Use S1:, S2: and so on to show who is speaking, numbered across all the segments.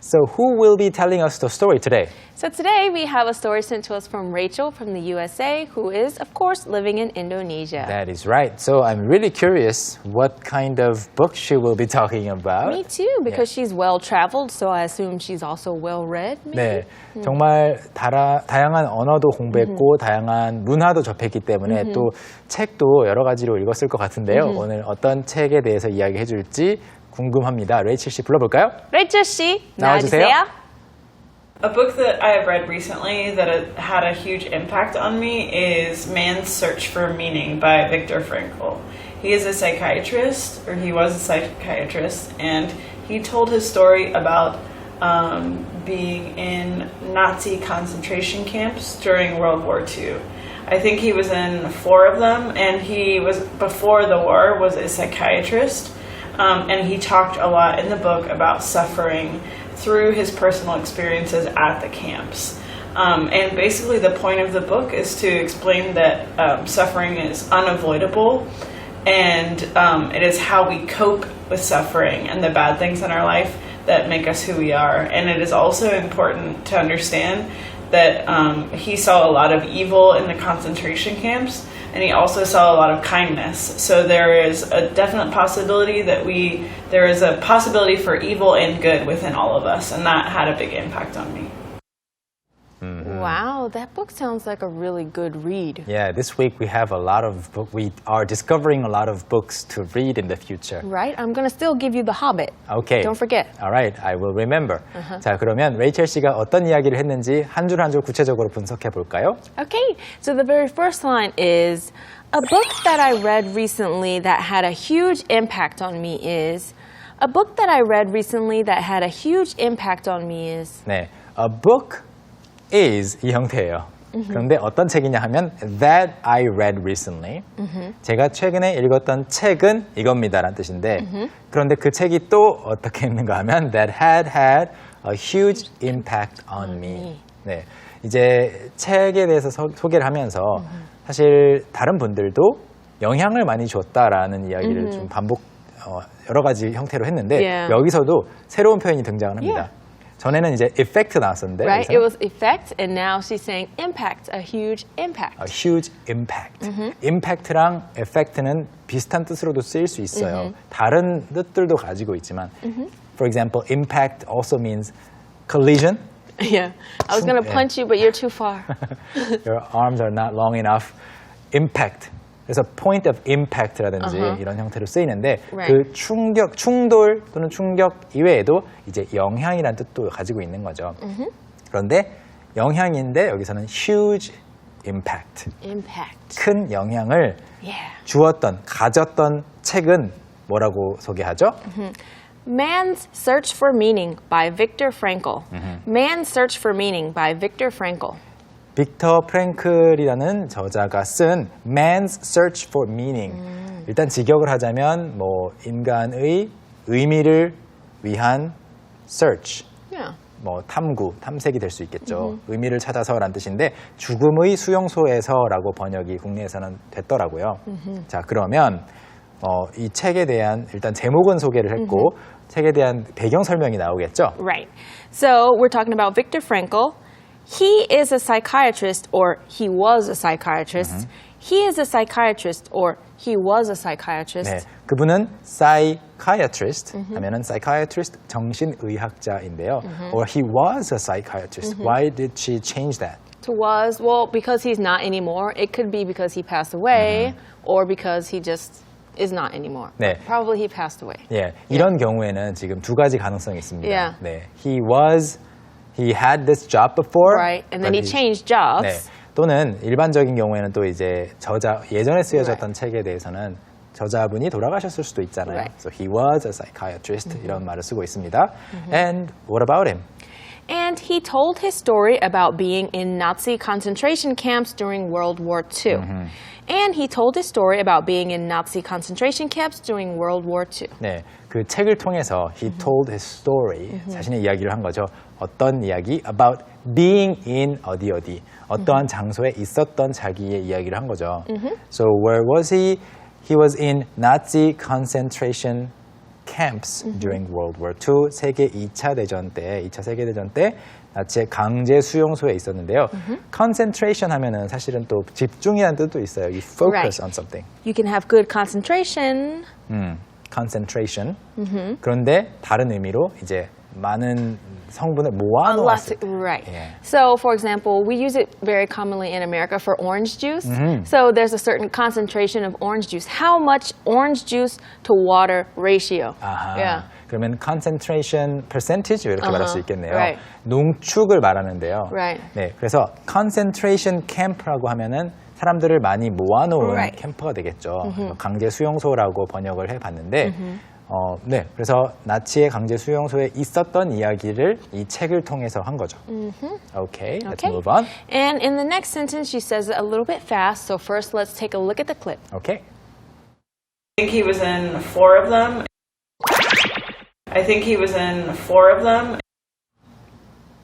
S1: So who will be telling us the story today?
S2: So today we have a story sent to us from Rachel from the USA, who is, of course, living in Indonesia.
S1: That is right. So I'm really curious what kind of book she will be talking about.
S2: Me too, because she's well-traveled, so I assume she's also well-read, maybe?
S1: 네, 정말 다양한 언어도 공부했고 다양한 문화도 접했기 때문에 또 책도 여러 가지로 읽었을 것 같은데요. 오늘 어떤 책에 대해서 이야기해 줄지 궁금합니다. 레이첼 씨 불러볼까요?
S2: 레이첼 씨,
S1: 나와주세요.
S3: A book that I have read recently that had a huge impact on me is Man's Search for Meaning by Viktor Frankl. He is a psychiatrist, or he was a psychiatrist, and he told his story about being in Nazi concentration camps during World War II. I think he was in 4 of them, and he was, before the war, was a psychiatrist, and he talked a lot in the book about suffering through his personal experiences at the camps. And basically the point of the book is to explain that suffering is unavoidable, and it is how we cope with suffering and the bad things in our life that make us who we are. And it is also important to understand that he saw a lot of evil in the concentration camps, and he also saw a lot of kindness. So there is a definite possibility that there is a possibility for evil and good within all of us, and that had a big impact on me.
S2: Wow, that book sounds like a really good read.
S1: Yeah, this week we have a lot of books. We are discovering a lot of books to read in the future.
S2: Right? I'm going to still give you The Hobbit.
S1: Okay.
S2: Don't forget.
S1: All right, I will remember. 자, 그러면 레이첼 씨가 어떤 이야기를 했는지 한 줄 한 줄 구체적으로 분석해 볼까요?
S2: Okay, so the very first line is, a book that I read recently that had a huge impact on me is, a book that I read recently that had a huge impact on me is.
S1: 네, a book is 이 형태예요. 그런데 어떤 책이냐 하면 that I read recently. 제가 최근에 읽었던 책은 이겁니다라는 뜻인데 그런데 그 책이 또 어떻게 읽는가 하면 that had a huge impact on me. 네, 이제 책에 대해서 소개를 하면서 사실 다른 분들도 영향을 많이 줬다라는 이야기를 좀 반복 여러 가지 형태로 했는데 여기서도 새로운 표현이 등장을 합니다. 전에는 이제 effect 나왔었는데
S2: Right, it was effect, and now she's saying impact, a huge impact.
S1: A huge impact. impact랑 effect는 비슷한 뜻으로도 쓰일 수 있어요. 다른 뜻들도 가지고 있지만 for example, impact also means collision.
S2: Yeah, I was going to punch you, but you're too far.
S1: Your arms are not long enough. impact. 그래서 point of impact라든지 이런 형태로 쓰이는데 그 충돌 또는 충격 이외에도 이제 영향이라는 뜻도 가지고 있는 거죠. 그런데 영향인데 여기서는 huge impact. 큰 영향을 주었던, 가졌던 책은 뭐라고 소개하죠?
S2: Man's Search for Meaning by Viktor Frankl. Man's Search for Meaning by Viktor Frankl.
S1: 빅터 프랭클이라는 저자가 쓴 Man's Search for Meaning. 일단 직역을 하자면 뭐 인간의 의미를 위한 search. 뭐 탐색이 될 수 있겠죠. 의미를 찾아서라는 뜻인데 죽음의 수용소에서라고 번역이 국내에서는 됐더라고요. 자, 그러면 이 책에 대한 일단 제목은 소개를 했고 책에 대한 배경 설명이 나오겠죠.
S2: Right. So we're talking about Viktor Frankl. He is a psychiatrist, or he was a psychiatrist. He is a psychiatrist, or he was a psychiatrist.
S1: 네, 그분은 psychiatrist 하면은 psychiatrist 정신의학자인데요. Or he was a psychiatrist. Why did she change that?
S2: To was, well, because he's not anymore. It could be because he passed away, or because he just is not anymore.
S1: 네.
S2: Probably he passed away.
S1: 예, 이런 경우에는 지금 두 가지 가능성이 있습니다.
S2: Yeah.
S1: 네, he had this job before.
S2: Right, and then he changed jobs.
S1: 네, 또는 일반적인 경우에는 또 이제 예전에 쓰여졌던 책에 대해서는 저자분이 돌아가셨을 수도 있잖아요.
S2: Right.
S1: So he was a psychiatrist 이런 말을 쓰고 있습니다. And what about him?
S2: And he told his story about being in Nazi concentration camps during World War II. And he told his story about being in Nazi concentration camps during World War II.
S1: 네, 그 책을 통해서 he told his story, 자신의 이야기를 한 거죠. 어떤 이야기? About being in 어디 어떠한 장소에 있었던 자기의 이야기를 한 거죠. So where was he? He was in Nazi concentration camps during World War II. 세계 2차 대전 때, 2차 세계대전 때 나치의 강제 수용소에 있었는데요. concentration 하면은 사실은 또 집중이라는 뜻도 있어요. You focus
S2: Right.
S1: on something.
S2: You can have good concentration.
S1: concentration. 그런데 다른 의미로 이제 많은 성분을 모아놓았을 때.
S2: Right.
S1: Yeah.
S2: So, for example, we use it very commonly in America for orange juice. So there's a certain concentration of orange juice. How much orange juice to water ratio?
S1: 아하.
S2: Yeah.
S1: 그러면 concentration percentage 이렇게 말할 수 있겠네요.
S2: Right.
S1: 농축을 말하는데요.
S2: Right.
S1: 네, 그래서 concentration camp라고 하면은 사람들을 많이 모아놓은
S2: Right.
S1: 캠프가 되겠죠. 강제 수용소라고 번역을 해봤는데, 네, 그래서 나치의 강제 수용소에 있었던 이야기를 이 책을 통해서 한 거죠. Okay, let's move on.
S2: And in the next sentence, she says it a little bit fast. So first, let's take a look at the clip.
S1: Okay.
S3: I think he was in 4 of them. I think he was in 4 of them.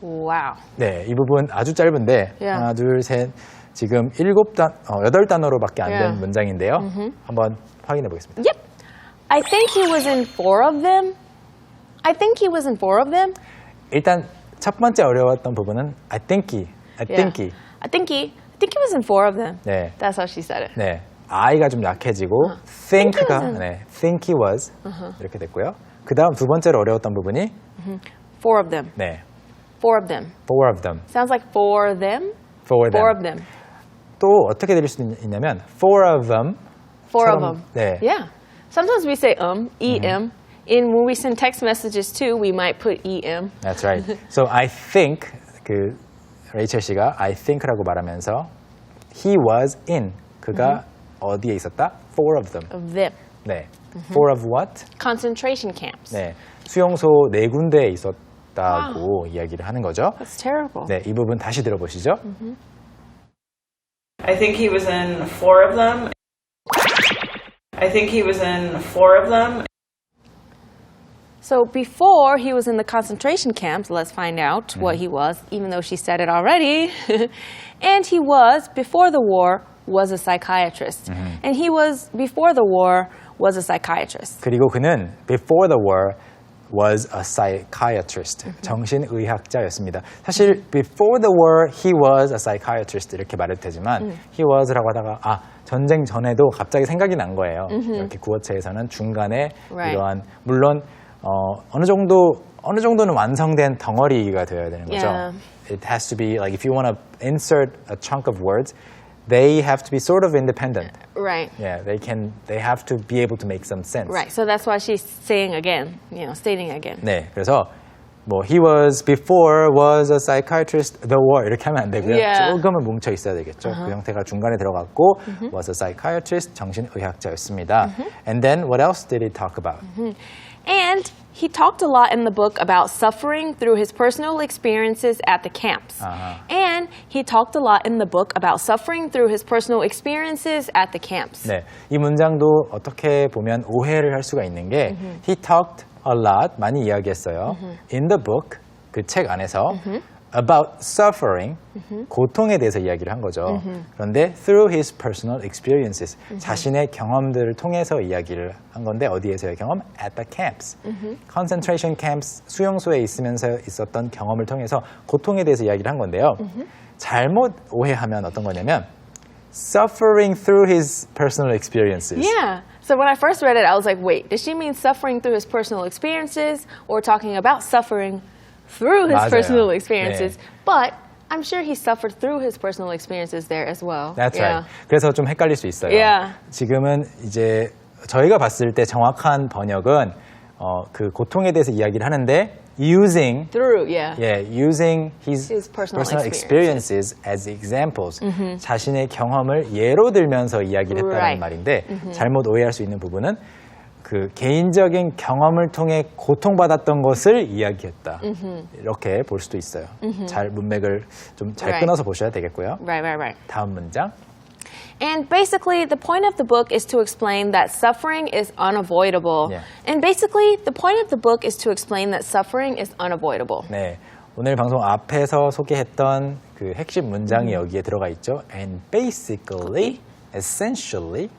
S2: Wow.
S1: 네, 이 부분 아주 짧은데
S2: Yeah.
S1: 하나, 둘, 셋, 지금 8단어로밖에 안 된
S2: Yeah.
S1: 문장인데요. 한번 확인해 보겠습니다.
S2: Yep. I think he was in 4 of them. I think he was in 4 of them.
S1: 일단 첫 번째 어려웠던 부분은 I think he.
S2: I think he was in 4 of them.
S1: 네,
S2: That's how she said it.
S1: 네, I가 좀 약해지고 think가
S2: was in-
S1: 네, think he was 이렇게 됐고요. 그 다음 두 번째로 어려웠던 부분이
S2: 4 of them.
S1: 네,
S2: 4 of them.
S1: 4 of them.
S2: Sounds like for them.
S1: 4
S2: 4 of them.
S1: 또 어떻게 들릴 수 있냐면 4 of them.
S2: 4 of them.
S1: 네.
S2: Yeah. Sometimes we say em. When we send text messages too, we might put em.
S1: That's right. So I think 그 레이첼 씨가 I think라고 말하면서 he was in 그가 어디에 있었다? 4 of them.
S2: Of them.
S1: 네. 4 of what?
S2: Concentration camps.
S1: 네. 수용소 4군데에 있었다고 이야기를 하는 거죠.
S2: That's terrible.
S1: 네, 이 부분 다시 들어보시죠.
S3: I think he was in 4 of them. I think he was in 4 of them.
S2: So before he was in the concentration camps, let's find out what he was, even though she said it already. And he was, before the war, was a psychiatrist. And he was, before the war, was a psychiatrist.
S1: 그리고 그는 before the war was a psychiatrist. 정신의학자였습니다. 사실 before the war he was a psychiatrist 이렇게 말해도 되지만 he was라고 하다가 전쟁 전에도 갑자기 생각이 난 거예요. 이렇게 구어체에서는 중간에
S2: Right.
S1: 이러한 물론 어느 정도는 완성된 덩어리가 되어야 되는 거죠.
S2: Yeah.
S1: It has to be like if you want to insert a chunk of words, they have to be sort of independent.
S2: Right.
S1: Yeah, they have to be able to make some sense.
S2: Right. So that's why she's saying again, stating again.
S1: 네, 그래서 he was before was a psychiatrist the war 이렇게 하면 안 되고요.
S2: Yeah.
S1: 조금은 뭉쳐 있어야 되겠죠. 그 형태가 중간에 들어갔고 was a psychiatrist 정신의학자였습니다. And then what else did he talk about?
S2: And he talked a lot in the book about suffering through his personal experiences at the camps. And he talked a lot in the book about suffering through his personal experiences at the camps.
S1: 네, 이 문장도 어떻게 보면 오해를 할 수가 있는 게 he talked a lot 많이 이야기했어요. In the book 그 책 안에서 about suffering 고통에 대해서 이야기를 한 거죠. 그런데 through his personal experiences 자신의 경험들을 통해서 이야기를 한 건데 어디에서의 경험? At the camps. concentration camps 수용소에 있으면서 있었던 경험을 통해서 고통에 대해서 이야기를 한 건데요. 잘못 오해하면 어떤 거냐면 suffering through his personal experiences.
S2: Yeah. So when I first read it, I was like, wait, does she mean suffering through his personal experiences or talking about suffering through his
S1: 맞아요.
S2: personal experiences?
S1: 네.
S2: But I'm sure he suffered through his personal experiences there as well.
S1: That's
S2: Yeah.
S1: right. 그래서 좀 헷갈릴 수 있어요.
S2: Yeah.
S1: 지금은 이제 저희가 봤을 때 정확한 번역은 그 고통에 대해서 이야기를 하는데 using
S2: Through, yeah.
S1: using his
S2: personal
S1: experiences as examples. 자신의 경험을 예로 들면서 이야기를 했다는
S2: Right.
S1: 말인데 잘못 오해할 수 있는 부분은 그 개인적인 경험을 통해 고통받았던 것을 이야기했다. 이렇게 볼 수도 있어요. 잘 문맥을 좀 잘
S2: Right.
S1: 끊어서 보셔야 되겠고요.
S2: Right.
S1: 다음 문장.
S2: And basically, the point of the book is to explain that suffering is unavoidable.
S1: Yeah.
S2: And basically, the point of the book is to explain that suffering is unavoidable.
S1: 네, 오늘 방송 앞에서 소개했던 그 핵심 문장이 여기에 들어가 있죠. And basically, essentially,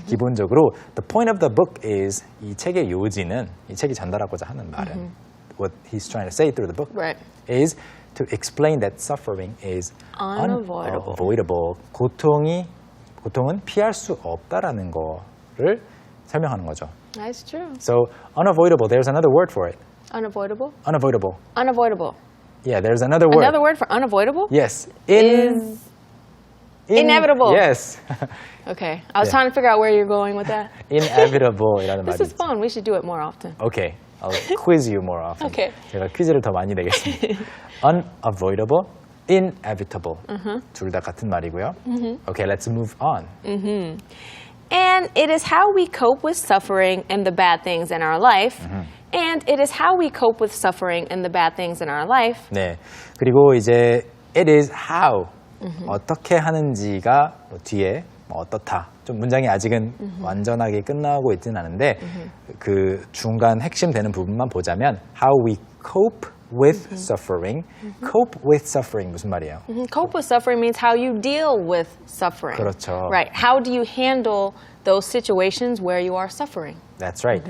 S1: 기본적으로 the point of the book is 이 책의 요지는 이 책이 전달하고자 하는 말은 what he's trying to say through the book
S2: Right.
S1: is to explain that suffering is
S2: Unavoidable.
S1: unavoidable. 고통은 피할 수 없다라는 거를 설명하는 거죠.
S2: That's true.
S1: So unavoidable, there's another word for it.
S2: Unavoidable?
S1: Unavoidable.
S2: Unavoidable.
S1: Yeah, there's another word.
S2: Another word for unavoidable?
S1: Yes.
S2: Inevitable.
S1: Yes.
S2: Okay. I was
S1: Yeah.
S2: trying to figure out where you're going with that.
S1: Inevitable이라는
S2: This
S1: 말이
S2: is fun. We should do it more often.
S1: Okay. I'll quiz you more often.
S2: Okay.
S1: 제가 퀴즈를 더 많이 내겠습니다. Unavoidable, inevitable. 둘 다 같은 말이고요. Okay, let's move on.
S2: And it is how we cope with suffering and the bad things in our life. And it is how we cope with suffering and the bad things in our life.
S1: 네. 그리고 이제 it is how 어떻게 하는지가 뭐 뒤에 뭐 어떻다. 좀 문장이 아직은 완전하게 끝나고 있지는 않은데 그 중간 핵심 되는 부분만 보자면 how we cope with suffering. cope with suffering 무슨 말이에요?
S2: Cope with suffering means how you deal with suffering.
S1: 그렇죠.
S2: Right. How do you handle those situations where you are suffering?
S1: That's right.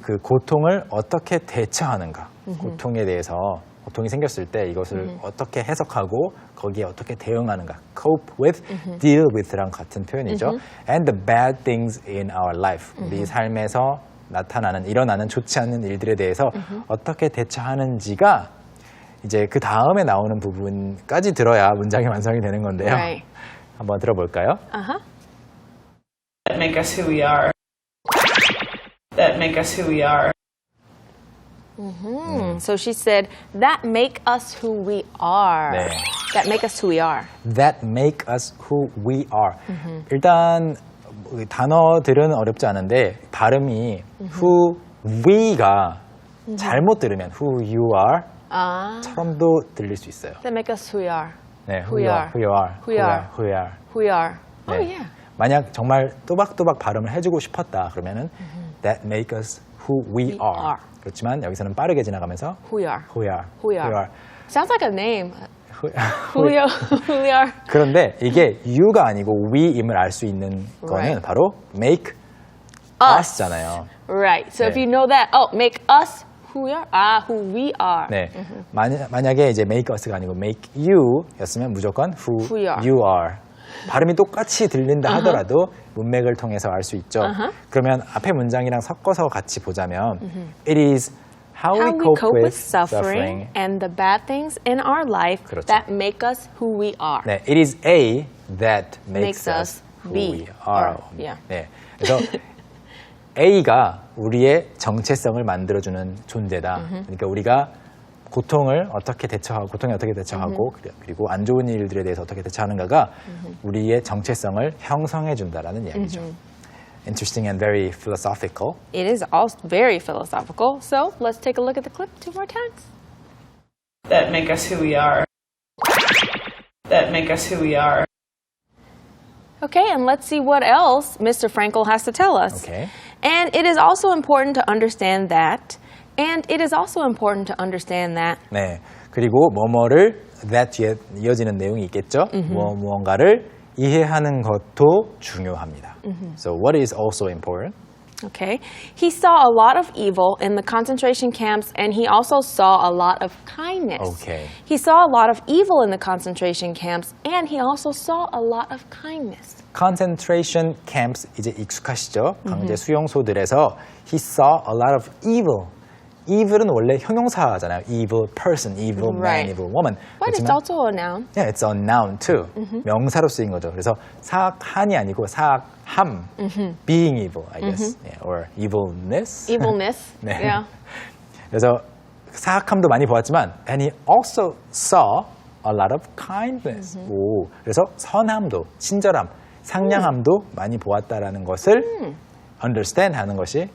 S1: 그 고통을 어떻게 대처하는가. 고통에 대해서 고통이 생겼을 때 이것을 어떻게 해석하고 거기에 어떻게 대응하는가. cope with, deal with랑 같은 표현이죠. And the bad things in our life. 우리 삶에서 나타나는, 일어나는 좋지 않은 일들에 대해서 어떻게 대처하는지가 이제 그 다음에 나오는 부분까지 들어야 문장이 완성이 되는 건데요.
S2: Right.
S1: 한번 들어볼까요?
S3: That make us who we are. That make us who we are.
S2: So she said, that make us who we are.
S1: 네.
S2: That make us who we are.
S1: That make us who we are. 일단 단어들은 어렵지 않은데 발음이 who we가 잘못 들으면 who you are
S2: Ah,
S1: 처럼도 들릴 수 있어요.
S2: that make us who we are.
S1: 네,
S2: Who we are.
S1: who you are,
S2: Who we are.
S1: who you are.
S2: Who we are.
S1: 네.
S2: Oh, yeah.
S1: 만약 정말 또박또박 발음을 해주고 싶었다 그러면은 that make us who we are.
S2: are.
S1: 그렇지만 여기서는 빠르게 지나가면서
S2: Who we are.
S1: who we are,
S2: Who we are. Sounds like a name.
S1: who-
S2: Who we are.
S1: 그런데 이게 you가 아니고 we임을 알 수 있는 거는
S2: Right.
S1: 바로 make
S2: Us.
S1: us잖아요.
S2: Right. So if
S1: 네.
S2: you know that, oh, make us who we are. Ah, who we are.
S1: 네. 만약에 이제 make us가 아니고 make you 였으면 무조건 who
S2: Who you are.
S1: you are. 발음이 똑같이 들린다 하더라도 문맥을 통해서 알 수 있죠. 그러면 앞에 문장이랑 섞어서 같이 보자면 it is how
S2: How
S1: we
S2: we
S1: cope with
S2: suffering and the bad things in our life
S1: 그렇죠.
S2: that make us who we are.
S1: 네, it is A that makes,
S2: Makes us
S1: who
S2: be.
S1: we are.
S2: Yeah.
S1: 네. 그래서 A가 우리의 정체성을 만들어주는 존재다. 그러니까 우리가 고통에 어떻게 대처하고 그리고 안 좋은 일들에 대해서 어떻게 대처하는가가 우리의 정체성을 형성해 준다라는 이야기죠. Interesting and very philosophical.
S2: It is also very philosophical. So let's take a look at the clip 2 more times.
S3: That make us who we are. That make us who we are.
S2: Okay, and let's see what else Mr. Frankel has to tell us.
S1: Okay.
S2: And it is also important to understand that. And it is also important to understand that.
S1: 네. 그리고 뭐뭐를 that 뒤에 이어지는 내용이 있겠죠. 무언가를 이해하는 것도 중요합니다. So what is also important?
S2: Okay. He saw a lot of evil in the concentration camps, and he also saw a lot of kindness.
S1: Okay.
S2: He saw a lot of evil in the concentration camps, and he also saw a lot of kindness.
S1: Concentration camps 이제 익숙하시죠? 강제 수용소들에서 he saw a lot of evil. evil은 원래 형용사잖아요. evil person, evil man,
S2: Right.
S1: evil woman.
S2: But it's
S1: 그렇지만
S2: also a noun.
S1: yeah, it's a noun too. 명사로 쓰인 거죠. 그래서 사악한이 아니고 사악함, being evil, I guess, yeah, or evilness.
S2: Evilness.
S1: 네.
S2: Yeah.
S1: 그래서 사악함도 많이 보았지만, and he also saw a lot of kindness. 오, 그래서 선함도, 친절함, 상냥함도 많이 보았다라는 것을 understand 하는 것이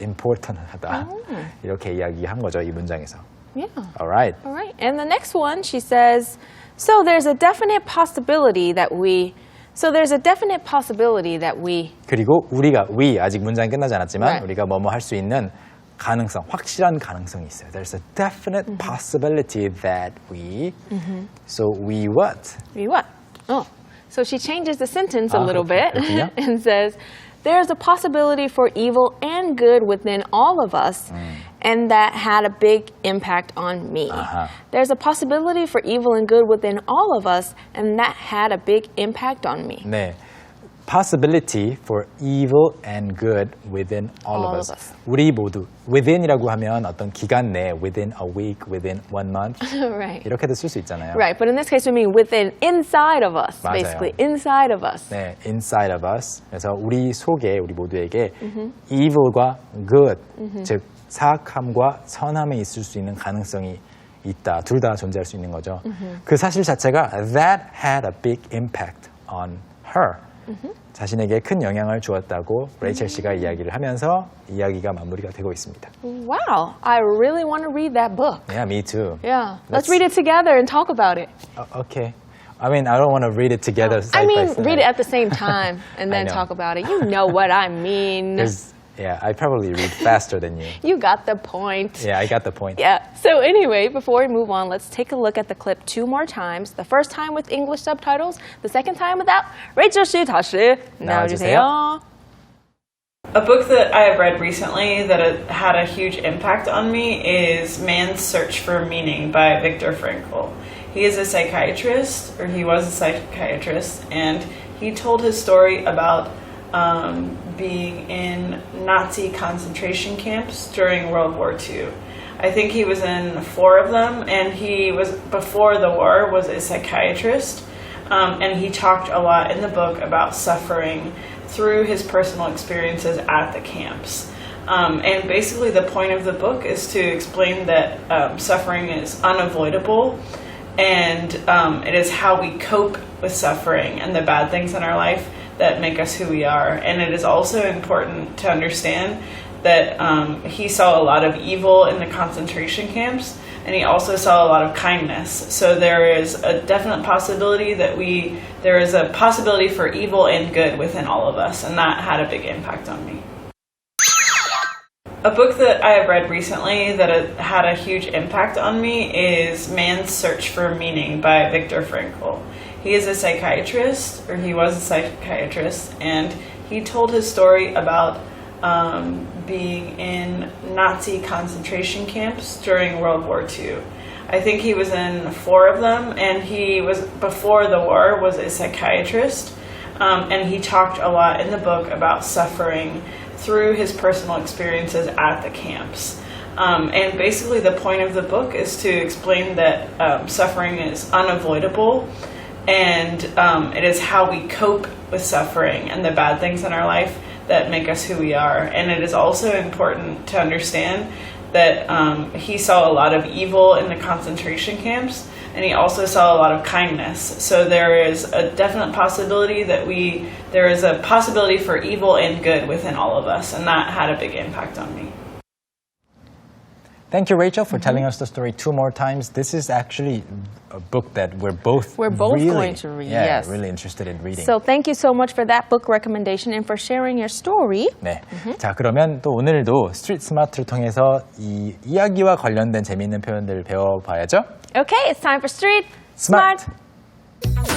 S1: important하다. 이렇게 이야기한 거죠, 이 문장에서.
S2: Yeah.
S1: Alright.
S2: All right. And the next one, she says, so there's a definite possibility that we.
S1: 그리고 우리가 we 아직 문장이 끝나지 않았지만
S2: Right.
S1: 우리가 뭐뭐 할 수 있는 가능성, 확실한 가능성이 있어요. There's a definite possibility that we. So we what?
S2: We what? Oh. So she changes the sentence a little bit
S1: 그렇군요.
S2: and says, there's a possibility for evil and good within all of us, and that had a big impact on me. There's a possibility for evil and good within all of us, and that had a big impact on me.
S1: 네. possibility for evil and good within all of us. 우리 모두 within이라고 하면 어떤 기간 내에 within a week, within 1 month
S2: Right.
S1: 이렇게도 쓸 수 있잖아요.
S2: Right, but in this case we mean within, inside of us,
S1: 맞아요.
S2: basically, inside of us.
S1: 네, inside of us. 그래서 우리 속에 우리 모두에게 evil과 good, 즉 사악함과 선함에 있을 수 있는 가능성이 있다. 둘 다 존재할 수 있는 거죠. 그 사실 자체가 that had a big impact on her. 자신에게 큰 영향을 주었다고 레이첼 씨가 이야기를 하면서 이야기가 마무리가 되고 있습니다.
S2: Wow, I really want to read that book.
S1: Yeah, me too.
S2: Yeah, let's read it together and talk about it.
S1: Okay. I mean, I don't want to read it together side
S2: I
S1: by
S2: mean,
S1: side.
S2: read it at the same time and then
S1: know.
S2: talk about it. You know what I mean.
S1: 'Cause, yeah, I probably read faster than you.
S2: You got the point.
S1: Yeah, I got the point.
S2: Yeah. So anyway, before we move on, let's take a look at the clip 2 more times. The first time with English subtitles, the second time without. 레이첼 씨 다시 나와주세요.
S3: A book that I have read recently that had a huge impact on me is Man's Search for Meaning by Viktor Frankl. He is a psychiatrist, or he was a psychiatrist, and he told his story about being in Nazi concentration camps during World War II. I think he was in 4 of them, and he was, before the war, was a psychiatrist, and he talked a lot in the book about suffering through his personal experiences at the camps. And basically the point of the book is to explain that suffering is unavoidable, and it is how we cope with suffering and the bad things in our life that make us who we are. And it is also important to understand that he saw a lot of evil in the concentration camps, and he also saw a lot of kindness. So there is a definite possibility that there is a possibility for evil and good within all of us, and that had a big impact on me. A book that I have read recently that had a huge impact on me is Man's Search for Meaning by Viktor Frankl. He is a psychiatrist, or he was a psychiatrist, and he told his story about being in Nazi concentration camps during World War II. I think he was in 4 of them, and he was, before the war, was a psychiatrist, and he talked a lot in the book about suffering through his personal experiences at the camps. And basically the point of the book is to explain that suffering is unavoidable, and it is how we cope with suffering and the bad things in our life that make us who we are. And it is also important to understand that he saw a lot of evil in the concentration camps, and he also saw a lot of kindness. So there is a definite possibility that there is a possibility for evil and good within all of us, and that had a big impact on me.
S1: Thank you, Rachel, for telling us the story 2 more times. This is actually a book that we're both really,
S2: going to read.
S1: Yeah,
S2: Yes.
S1: really interested in reading.
S2: So thank you so much for that book recommendation and for sharing your story.
S1: 네. 자, 그러면 또 오늘도 스트리트 스마트를 통해서 이 이야기와 관련된 재미있는 표현들을 배워봐야죠.
S2: Okay, it's time for Street
S1: Smart.
S2: Smart.